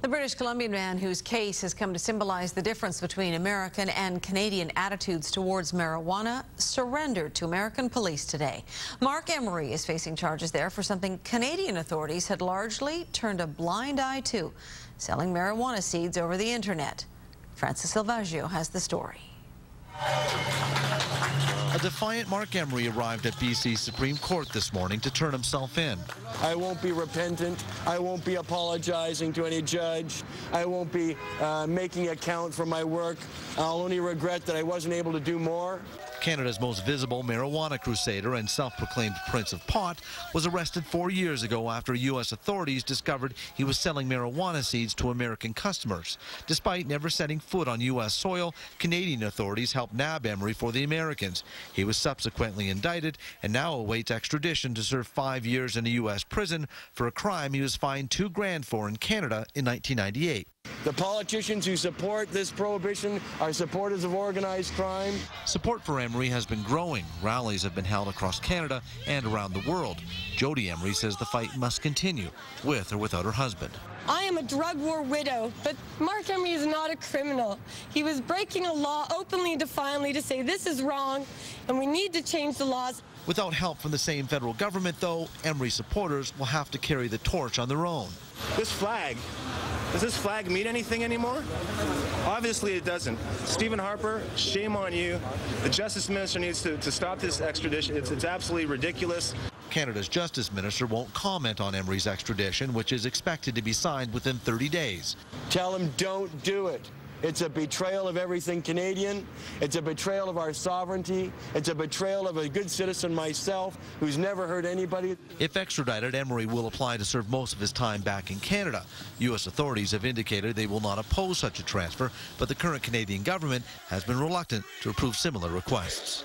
The British Columbian man whose case has come to symbolize the difference between American and Canadian attitudes towards marijuana surrendered to American police today. Marc Emery is facing charges there for something Canadian authorities had largely turned a blind eye to, selling marijuana seeds over the internet. Francis Silvaggio has the story. A defiant Marc Emery arrived at BC's Supreme Court this morning to turn himself in. I won't be repentant. I won't be apologizing to any judge. I won't be making account for my work. I'll only regret that I wasn't able to do more. Canada's most visible marijuana crusader and self-proclaimed Prince of Pot was arrested 4 years ago after U.S. authorities discovered he was selling marijuana seeds to American customers. Despite never setting foot on U.S. soil, Canadian authorities helped nab Emery for the Americans. He was subsequently indicted and now awaits extradition to serve 5 years in a U.S. prison for a crime he was fined $2 grand for in Canada in 1998. The politicians who support this prohibition are supporters of organized crime. Support for Emery has been growing. Rallies have been held across Canada and around the world. Jody Emery says the fight must continue, with or without her husband. I am a drug war widow, but Marc Emery is not a criminal. He was breaking a law openly and defiantly to say this is wrong and we need to change the laws. Without help from the same federal government, though, Emery supporters will have to carry the torch on their own. This flag, does this flag mean anything anymore? Obviously it doesn't. Stephen Harper, shame on you. The Justice Minister needs to stop this extradition. It's absolutely ridiculous. Canada's Justice Minister won't comment on Emery's extradition, which is expected to be signed within 30 days. Tell him don't do it. It's a betrayal of everything Canadian. It's a betrayal of our sovereignty. It's a betrayal of a good citizen myself who's never hurt anybody. If extradited, Emery will apply to serve most of his time back in Canada. U.S. authorities have indicated they will not oppose such a transfer, but the current Canadian government has been reluctant to approve similar requests.